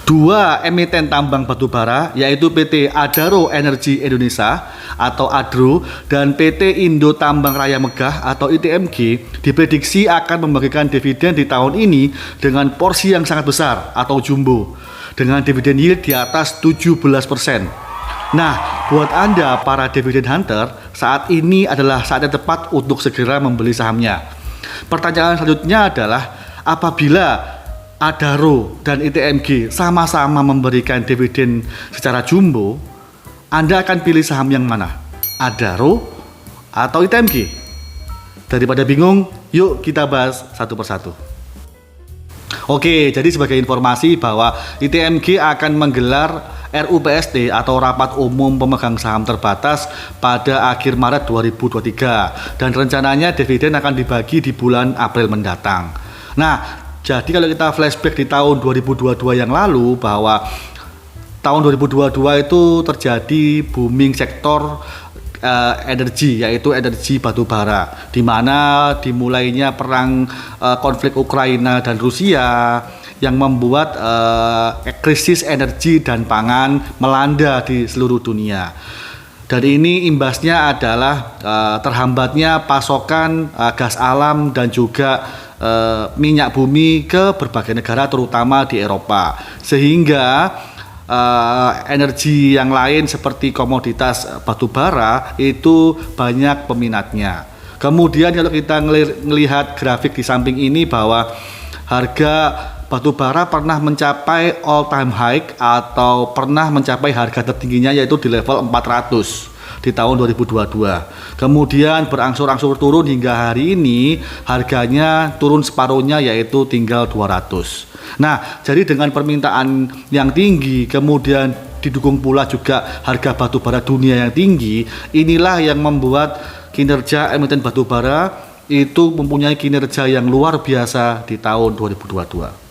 Dua emiten tambang batubara yaitu PT Adaro Energi Indonesia atau ADRO dan PT Indo Tambang Raya Megah atau ITMG diprediksi akan membagikan dividen di tahun ini dengan porsi yang sangat besar atau jumbo dengan dividen yield di atas 17%. Nah, buat Anda para dividen hunter, saat ini adalah saat yang tepat untuk segera membeli sahamnya. Pertanyaan selanjutnya adalah apabila Adaro dan ITMG sama-sama memberikan dividen secara jumbo, Anda akan pilih saham yang mana? Adaro atau ITMG? Daripada bingung, yuk kita bahas satu persatu. Oke, jadi sebagai informasi bahwa ITMG akan menggelar RUPST atau Rapat Umum Pemegang Saham Terbatas pada akhir Maret 2023 dan rencananya dividen akan dibagi di bulan April mendatang. Nah, jadi kalau kita flashback di tahun 2022 yang lalu, bahwa tahun 2022 itu terjadi booming sektor energi, yaitu energi batubara, di mana dimulainya perang konflik Ukraina dan Rusia yang membuat krisis energi dan pangan melanda di seluruh dunia. Dan ini imbasnya adalah terhambatnya pasokan gas alam dan juga minyak bumi ke berbagai negara terutama di Eropa, sehingga energi yang lain seperti komoditas batubara itu banyak peminatnya. Kemudian kalau kita melihat grafik di samping ini bahwa harga batubara pernah mencapai all time high atau pernah mencapai harga tertingginya yaitu di level 400 di tahun 2022. Kemudian berangsur-angsur turun hingga hari ini harganya turun separuhnya yaitu tinggal 200. Nah, jadi dengan permintaan yang tinggi kemudian didukung pula juga harga batubara dunia yang tinggi, inilah yang membuat kinerja emiten batubara itu mempunyai kinerja yang luar biasa di tahun 2022.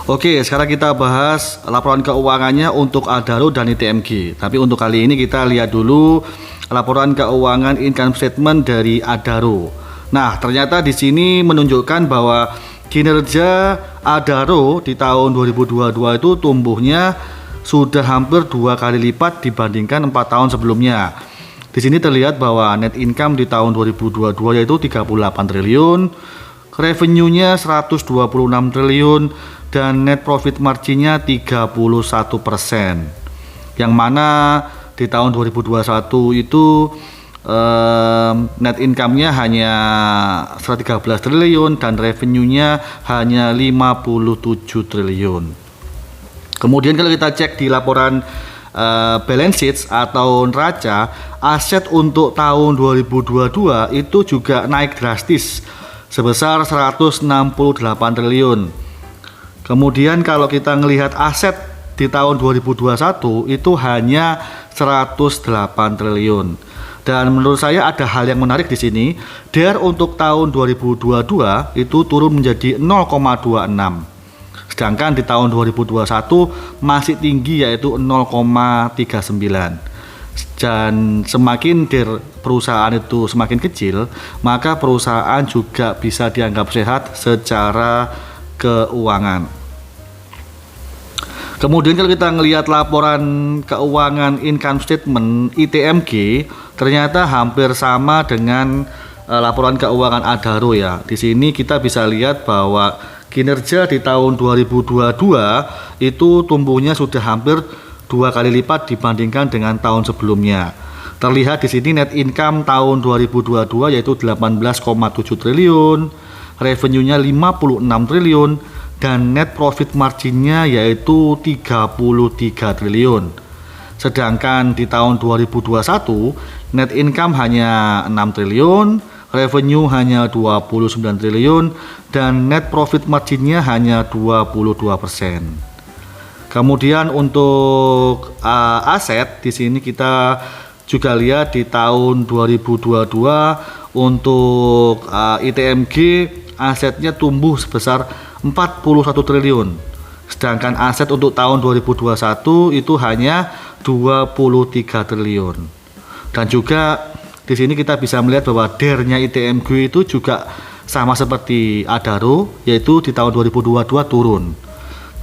Oke, sekarang kita bahas laporan keuangannya untuk Adaro dan ITMG. Tapi untuk kali ini kita lihat dulu laporan keuangan income statement dari Adaro. Nah, ternyata di sini menunjukkan bahwa kinerja Adaro di tahun 2022 itu tumbuhnya sudah hampir 2 kali lipat dibandingkan 4 tahun sebelumnya. Di sini terlihat bahwa net income di tahun 2022 yaitu 38 triliun, revenue-nya 126 triliun, dan net profit margin-nya 31%. Yang mana di tahun 2021 itu net income-nya hanya 113 triliun dan revenue-nya hanya 57 triliun. Kemudian kalau kita cek di laporan balance sheet atau neraca, aset untuk tahun 2022 itu juga naik drastis sebesar 168 triliun. Kemudian kalau kita melihat aset di tahun 2021 itu hanya 108 triliun. Dan menurut saya ada hal yang menarik di sini. DER untuk tahun 2022 itu turun menjadi 0,26. Sedangkan di tahun 2021 masih tinggi yaitu 0,39. Dan semakin DER perusahaan itu semakin kecil, maka perusahaan juga bisa dianggap sehat secara keuangan. Kemudian kalau kita melihat laporan keuangan income statement ITMG, ternyata hampir sama dengan laporan keuangan Adaro ya. Di sini kita bisa lihat bahwa kinerja di tahun 2022 itu tumbuhnya sudah hampir 2 kali lipat dibandingkan dengan tahun sebelumnya. Terlihat di sini net income tahun 2022 yaitu 18,7 triliun, revenue-nya 56 triliun, dan net profit margin-nya yaitu 33 triliun. Sedangkan di tahun 2021 net income hanya 6 triliun, revenue hanya 29 triliun, dan net profit margin-nya hanya 22%. Kemudian untuk aset di sini kita juga lihat di tahun 2022 untuk ITMG asetnya tumbuh sebesar 41 triliun. Sedangkan aset untuk tahun 2021 itu hanya 23 triliun. Dan juga di sini kita bisa melihat bahwa DER-nya ITMG itu juga sama seperti Adaro, yaitu di tahun 2022 turun.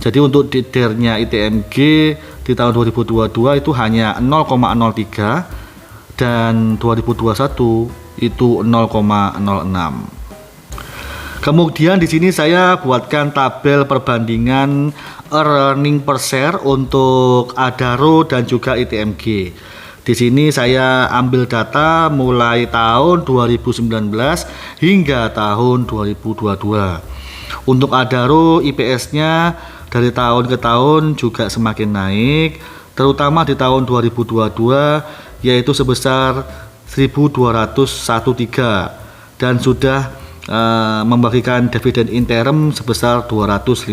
Jadi untuk DER-nya ITMG di tahun 2022 itu hanya 0,03 dan 2021 itu 0,06. Kemudian di sini saya buatkan tabel perbandingan earning per share untuk Adaro dan juga ITMG. Di sini saya ambil data mulai tahun 2019 hingga tahun 2022. Untuk Adaro IPS-nya dari tahun ke tahun juga semakin naik, terutama di tahun 2022 yaitu sebesar 1.213 dan sudah membagikan dividen interim sebesar 251.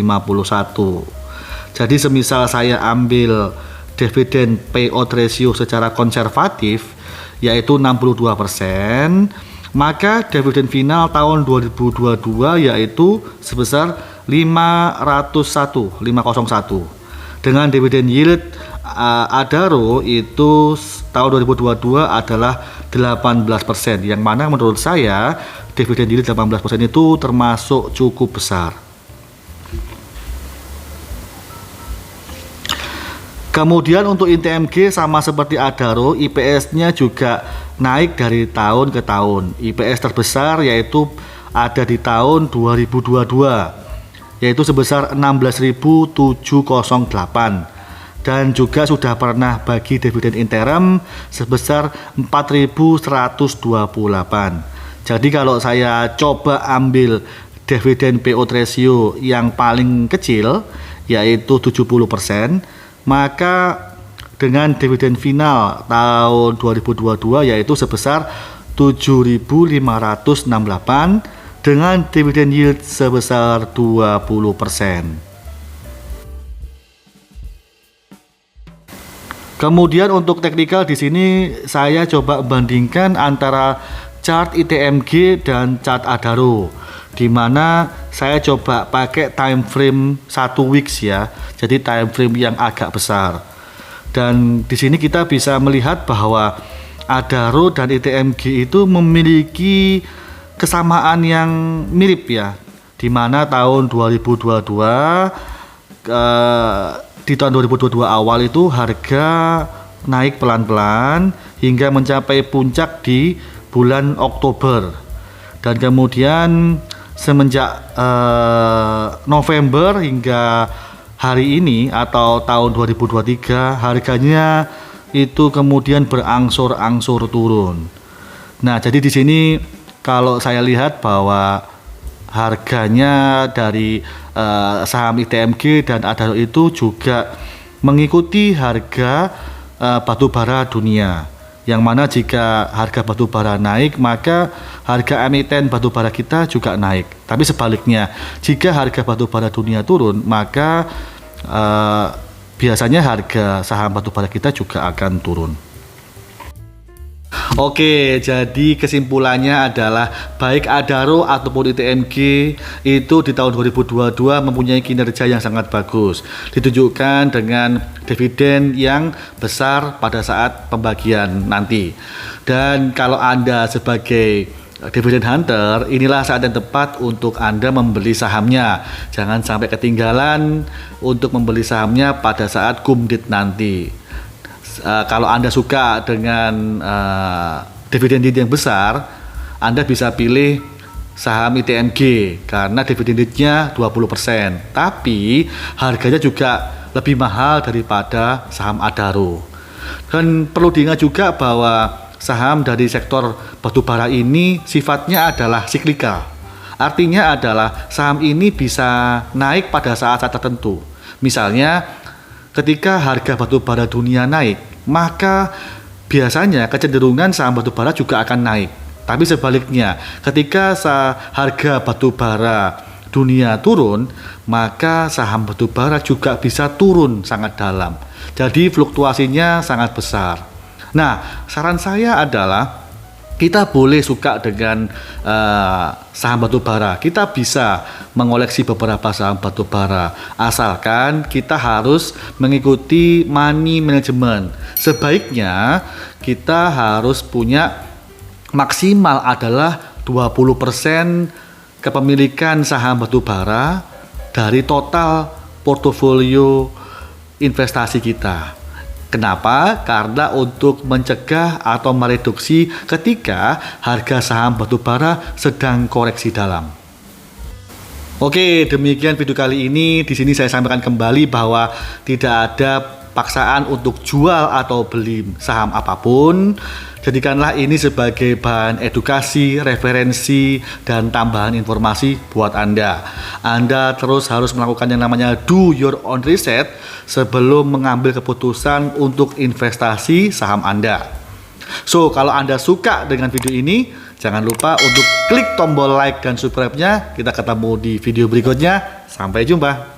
Jadi semisal saya ambil dividen payout ratio secara konservatif yaitu 62%, maka dividen final tahun 2022 yaitu sebesar 501 dengan dividen yield Adaro itu tahun 2022 adalah 18%, yang mana menurut saya dividen yield 18% itu termasuk cukup besar. Kemudian untuk ITMG sama seperti Adaro, IPS-nya juga naik dari tahun ke tahun. IPS terbesar yaitu ada di tahun 2022, yaitu sebesar 16.708 dan juga sudah pernah bagi dividen interim sebesar 4.128. Jadi kalau saya coba ambil dividen payout ratio yang paling kecil yaitu 70%, maka dengan dividen final tahun 2022 yaitu sebesar 7.568 dengan dividen yield sebesar 20%. Kemudian untuk teknikal di sini saya coba bandingkan antara chart ITMG dan chart Adaro, di mana saya coba pakai time frame 1 weeks ya. Jadi time frame yang agak besar. Dan di sini kita bisa melihat bahwa Adaro dan ITMG itu memiliki kesamaan yang mirip ya. Di mana tahun 2022 di tahun 2022 awal itu harga naik pelan-pelan hingga mencapai puncak di bulan Oktober. Dan kemudian semenjak November hingga hari ini atau tahun 2023 harganya itu kemudian berangsur-angsur turun. Nah, jadi di sini kalau saya lihat bahwa harganya dari saham ITMG dan Adaro itu juga mengikuti harga batubara dunia. Yang mana jika harga batubara naik, maka harga emiten batubara kita juga naik. Tapi sebaliknya, jika harga batubara dunia turun, maka biasanya harga saham batubara kita juga akan turun. Oke, jadi kesimpulannya adalah baik Adaro ataupun ITMG itu di tahun 2022 mempunyai kinerja yang sangat bagus, ditunjukkan dengan dividen yang besar pada saat pembagian nanti. Dan kalau Anda sebagai dividend hunter, inilah saat yang tepat untuk Anda membeli sahamnya. Jangan sampai ketinggalan untuk membeli sahamnya pada saat kumdit nanti. Kalau Anda suka dengan dividen yield yang besar, Anda bisa pilih saham ITMG karena dividen yield-nya 20%, tapi harganya juga lebih mahal daripada saham Adaro. Dan perlu diingat juga bahwa saham dari sektor batubara ini sifatnya adalah siklikal. Artinya adalah saham ini bisa naik pada saat-saat tertentu. Misalnya ketika harga batubara dunia naik, maka biasanya kecenderungan saham batubara juga akan naik. Tapi sebaliknya, ketika harga batubara dunia turun, maka saham batubara juga bisa turun sangat dalam. Jadi fluktuasinya sangat besar. Nah, saran saya adalah kita boleh suka dengan saham batubara. Kita bisa mengoleksi beberapa saham batubara, asalkan kita harus mengikuti money management. Sebaiknya kita harus punya maksimal adalah 20% kepemilikan saham batubara dari total portofolio investasi kita. Kenapa? Karena untuk mencegah atau mereduksi ketika harga saham batubara sedang koreksi dalam. Oke, demikian video kali ini. Di sini saya sampaikan kembali bahwa tidak ada paksaan untuk jual atau beli saham apapun. Jadikanlah ini sebagai bahan edukasi, referensi, dan tambahan informasi buat Anda. Anda terus harus melakukan yang namanya do your own research sebelum mengambil keputusan untuk investasi saham Anda. So, kalau Anda suka dengan video ini, jangan lupa untuk klik tombol like dan subscribe-nya. Kita ketemu di video berikutnya. Sampai jumpa.